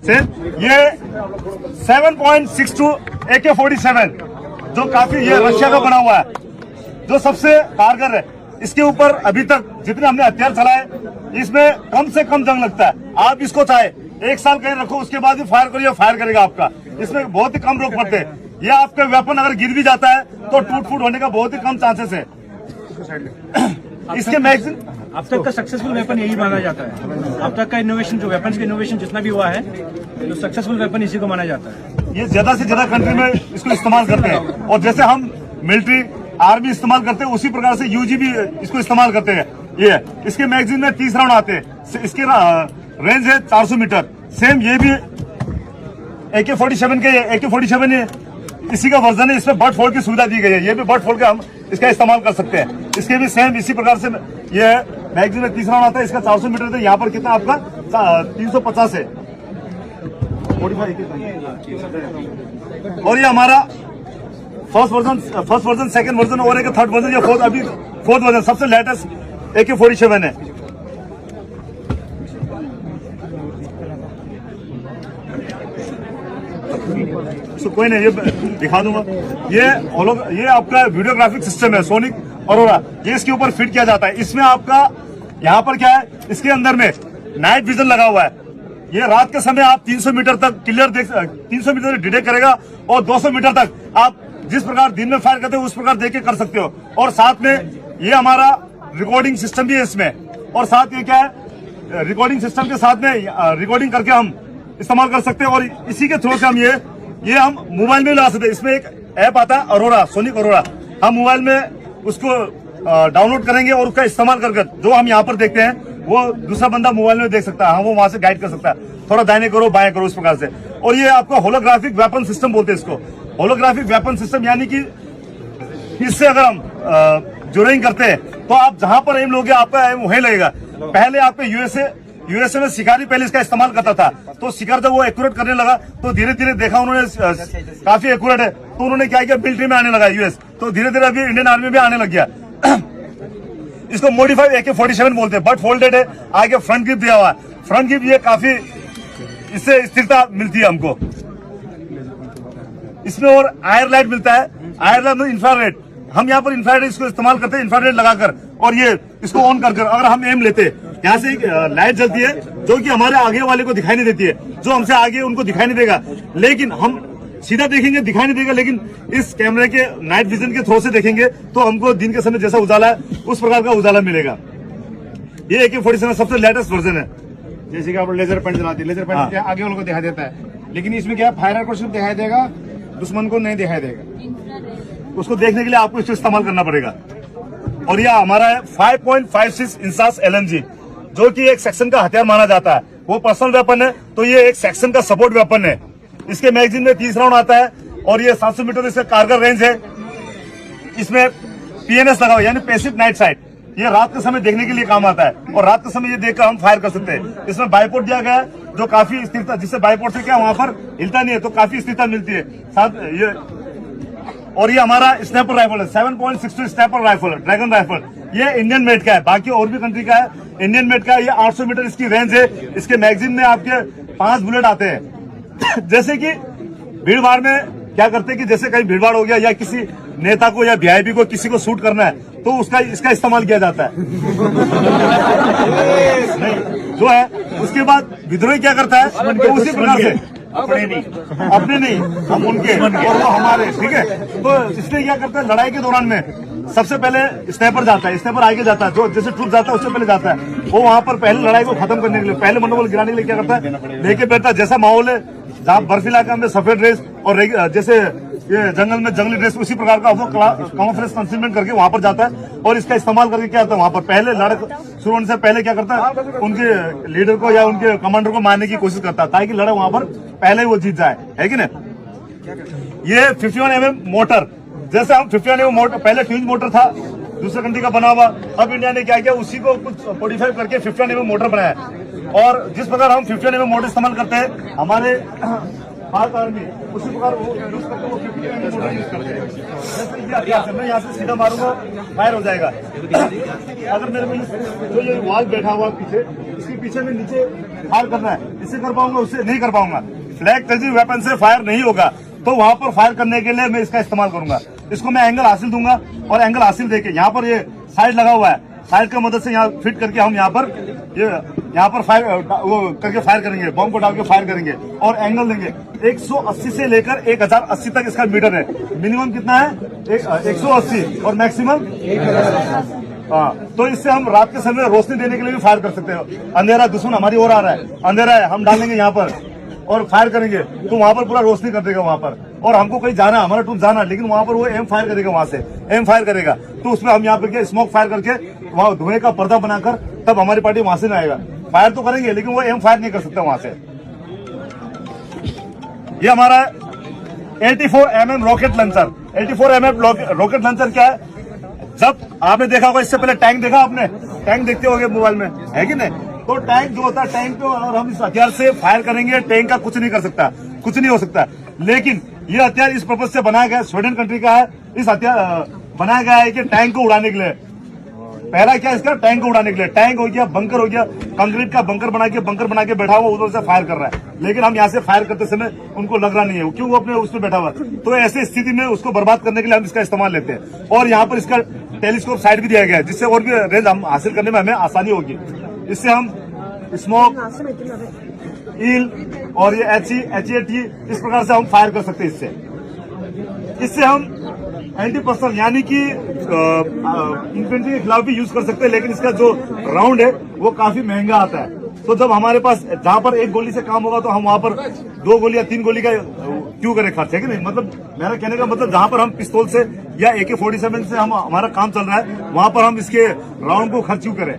से ये 7.62 AK-47 जो काफी ये रशिया का बना हुआ है, जो सबसे कारगर है। इसके ऊपर अभी तक जितने हमने हथियार चलाए, इसमें कम से कम जंग लगता है। आप इसको चाहे 1 साल कहीं रखो, उसके बाद भी फायर करिए, फायर करेगा आपका। इसमें बहुत ही कम रोक पड़ते हैं। ये आपका वेपन अगर गिर भी जाता है तो टूट फूट होने का बहुत ही कम चांसेस है। इसके मैगजीन अब तक का सक्सेसफुल वेपन यही माना जाता है। अब तक का इनोवेशन, जो वेपन्स का इनोवेशन जितना भी हुआ है, तो सक्सेसफुल वेपन इसी को माना जाता है। ये ज्यादा से ज्यादा कंट्री में इसको इस्तेमाल करते हैं, और जैसे हम मिलिट्री आर्मी इस्तेमाल करते हैं, उसी प्रकार से यूजी भी इसको इस्तेमाल करते हैं। ये इसके मैगजीन में 30 राउंड आते हैं। इसकी रेंज है 400 मीटर। सेम ये भी AK-47 के AK-47 इसी का वर्जन है। इसमें बर्ड फोल्ड की सुविधा दी गई है। ये भी बर्ड फोल्ड का हम इसका इस्तेमाल कर सकते हैं। इसके भी सेम इसी प्रकार से ये मैगजीन में 30 राउंड आता है। इसका 400 मीटर है। यहाँ पर कितना आपका 350 है। और ये हमारा फर्स्ट वर्जन, सेकंड वर्जन और एक थर्ड वर्जन, ये अभी फोर्थ वर्जन सबसे लेटेस्ट AK-47 है। तो कोई नहीं, ये दिखा दूंगा। ये आपका वीडियोग्राफिक सिस्टम है सोनिक अरोरा। ये इसके ऊपर फिट किया जाता है। इसमें आपका यहाँ पर क्या है, इसके अंदर में नाइट विजन लगा हुआ है। ये रात के समय आप 300 मीटर तक क्लियर 300 मीटर डिटेक्ट करेगा, और 200 मीटर तक आप जिस प्रकार दिन में फायर करते हो उस प्रकार देख के कर सकते हो। और साथ में ये हमारा रिकॉर्डिंग सिस्टम भी है इसमें। और साथ ये क्या है, रिकॉर्डिंग सिस्टम के साथ में रिकॉर्डिंग करके हम इस्तेमाल कर सकते हैं। और इसी के थ्रू से हम ये हम मोबाइल में ला सकते हैं। इसमें एक ऐप आता है अरोरा, सोनिक अरोरा। हम मोबाइल में उसको डाउनलोड करेंगे और उसका इस्तेमाल करके जो हम यहाँ पर देखते हैं वो दूसरा बंदा मोबाइल में देख सकता है। हाँ, वो वहां से गाइड कर सकता है, थोड़ा दाहिने करो बाएं करो, इस प्रकार से। और ये आपका होलोग्राफिक वेपन सिस्टम बोलते हैं इसको। होलोग्राफिक वेपन सिस्टम यानी कि इससे अगर हम जोरिंग करते हैं तो आप जहां पर एम लोगे आपका एम वहीं लगेगा। पहले आपके यूएसए में शिकारी पहले इसका इस्तेमाल करता था, तो शिकार जब वो एक्यूरेट करने लगा तो धीरे धीरे देखा उन्होंने काफी एक्यूरेट है, तो उन्होंने क्या किया, मिलिट्री में आने लगा यूएस। तो धीरे धीरे अभी इंडियन आर्मी में आने लग गया। इसको मॉडिफाइड AK-47 बोलते हैं। बट फोल्डेड है, आगे फ्रंट ग्रिप दिया हुआ है। फ्रंट ग्रिप ये काफी, इससे स्थिरता मिलती है हमको इसमें। और आयर लाइट मिलता है। आयर लाइट में इंफ्रारेड, हम यहाँ पर इंफ्रारेड इसको इस्तेमाल करते हैं, इंफ्रारेड लगाकर। और ये इसको ऑन कर अगर हम एम लेते हैं, यहाँ से एक लाइट जलती है जो कि हमारे आगे वाले को दिखाई नहीं देती है, जो हमसे आगे उनको दिखाई नहीं देगा। लेकिन हम सीधा देखेंगे दिखाई नहीं देगा, लेकिन इस कैमरे के नाइट विजन के थ्रू से देखेंगे तो हमको दिन के समय जैसा उजाला है उस प्रकार का उजाला मिलेगा। ये AK-47 सबसे लेटेस्ट वर्जन है। जैसे कि आप लेजर पॉइंट चलाते हैं, लेजर पॉइंट आगे वालों को दिखाई देता है, लेकिन इसमें क्या फायर को सिर्फ दिखाई देगा, दुश्मन को नहीं दिखाई देगा। उसको देखने के लिए आपको इसको इस्तेमाल करना पड़ेगा। और यह हमारा है 5.56 इंचास LMG, जो कि एक सेक्शन का हथियार माना जाता है। वो पर्सनल वेपन है, तो ये एक सेक्शन का सपोर्ट वेपन है। इसके मैगजीन में 30 राउंड आता है, और ये 700 मीटर इसका कारगर रेंज है। इसमें PNS लगा हुआ, यानी पैसिव नाइट साइट। ये रात के समय देखने के लिए काम आता है, और रात के समय ये देखकर हम फायर कर सकते हैं। इसमें बाइपोर्ट दिया गया है, जो काफी स्थिरता, जिससे बाइपोर्ट से क्या वहां पर हिलता नहीं है, तो काफी स्थिरता मिलती है साथ ये। और ये हमारा स्नैपर राइफल है, 7.62 स्नैपर राइफल है, ड्रैगन राइफल। ये इंडियन मेड का है, बाकी और भी कंट्री का है, इंडियन मेड का है। ये 800 मीटर इसकी रेंज है। इसके मैगजीन में आपके 5 बुलेट आते हैं। जैसे कि भीड़ भाड़ में क्या करते हैं कि जैसे कहीं भीड़ भाड़ हो गया, या किसी नेता को या VIP को किसी को शूट करना है, तो उसका इसका इस्तेमाल किया जाता है। नहीं, जो है उसके बाद विद्रोही क्या करता है, तो उसी प्रकार से अपने नहीं हम उनके और वो हमारे, ठीक है। तो इसलिए क्या करता है, लड़ाई के दौरान में सबसे पहले स्नैपर जाता है, स्नैपर आगे जाता है, जो जैसे ट्रूप जाता है उससे पहले जाता है। वो वहां पर पहले लड़ाई को खत्म करने के लिए, पहले मनोबल गिराने के लिए क्या करता है, लेके बैठता है। जैसा माहौल है, जहाँ बर्फीला इलाका में सफेद ड्रेस और जैसे ये जंगल में जंगली ड्रेस, उसी प्रकार का वो कैमोफ्लेज कंसीलमेंट करके वहां पर जाता है। और इसका इस्तेमाल करके क्या होता है, वहां पर पहले शुरू होने से पहले क्या करता है, उनके लीडर को या उनके कमांडर को मारने की कोशिश करता है, ताकि लड़ाई वहां पर पहले ही वो जीत जाए, है कि नहीं। ये 51mm मोटर, जैसे हम 51mm मोटर, पहले ट्विंज मोटर था दूसरे कंट्री का बना हुआ, अब इंडिया ने क्या किया, उसी को कुछ मॉडिफाई करके 51mm मोटर बनाया। और जिस प्रकार हम 51mm मोटर इस्तेमाल करते हैं, हमारे पाक आर्मी उसी प्रकार वो यूज करते वो 50 mm यूज करते हैं। जैसे ये हथियार से मैं यहाँ से सीधा मारूंगा फायर हो जाएगा। अगर मेरे में जो ये वाल बैठा हुआ पीछे, इसके पीछे में नीचे फायर करना है, इससे कर पाऊंगा, उससे नहीं कर पाऊंगा। फ्लैग टचिंग वेपन से फायर नहीं होगा तो वहां पर फायर करने के लिए मैं इसका इस्तेमाल करूंगा। इसको मैं एंगल हासिल दूंगा और एंगल हासिल देके यहाँ पर ये साइड लगा हुआ है, साइड की मदद से यहाँ फिट करके हम यहाँ पर फायर वो करके फायर करेंगे, बॉम्ब को डाल के फायर करेंगे और एंगल देंगे। 180 से लेकर 1080 तक इसका मीटर है। मिनिमम कितना है? 180 और मैक्सिमम 1000। हाँ, तो इससे हम रात के समय रोशनी देने के लिए भी फायर कर सकते हैं। अंधेरा, दुश्मन हमारी ओर आ रहा है, अंधेरा है, हम डालेंगे यहाँ पर और फायर करेंगे तो वहां पर पूरा रोशनी कर देगा वहां पर। और हमको कहीं जाना, हमारा ट्रूप जाना, लेकिन वहां पर वो एम फायर करेगा, वहां से एम फायर करेगा तो उसमें हम यहाँ पर स्मोक फायर करके वहां धुएं का पर्दा बनाकर तब हमारी पार्टी वहां से न आएगा। फायर तो करेंगे लेकिन वो एम फायर नहीं कर सकता वहां से। ये हमारा 84 mm rocket launcher. 84 mm rocket launcher क्या है? जब आपने देखा होगा, इससे पहले टैंक देखा आपने, टैंक देखते होंगे मोबाइल में, है कि नहीं? तो टैंक जो होता है, टैंक पे और हम इस हथियार से फायर करेंगे, टैंक का कुछ नहीं कर सकता, कुछ नहीं हो सकता। लेकिन ये हथियार इस पर्पज से बनाया गया, स्वीडन कंट्री का है। इस हथियार बनाया गया है कि टैंक को उड़ाने के लिए। पहला क्या इसका? टैंक को उड़ाने के लिए। टैंक हो गया, बंकर हो गया, कंक्रीट का बंकर बना के बैठा हुआ उधर से फायर कर रहा है, लेकिन हम यहाँ से फायर करते समय उनको लग रहा नहीं है, क्यों? वो अपने उसमें बैठा हुआ। तो ऐसी स्थिति में उसको बर्बाद करने के लिए हम इसका इस्तेमाल लेते हैं। और यहाँ पर इसका टेलीस्कोप साइड भी दिया गया है, जिससे और भी रेंज हम हासिल करने में हमें आसानी होगी। इससे हम स्मोक, ईल और ये HET इस प्रकार से हम फायर कर सकते हैं। इससे हम एंटी पर्सनल यानी कि इन्फेंट्री के खिलाफ भी यूज कर सकते हैं, लेकिन इसका जो राउंड है वो काफी महंगा आता है। तो जब हमारे पास जहां पर एक गोली से काम होगा तो हम वहां पर 2 गोली या 3 गोली का क्यों करें खर्च, है कि नहीं? मतलब मेरा कहने का मतलब जहां पर हम पिस्तौल से या AK-47 से हमारा काम चल रहा है, वहां पर हम इसके राउंड को खर्च क्यों करें?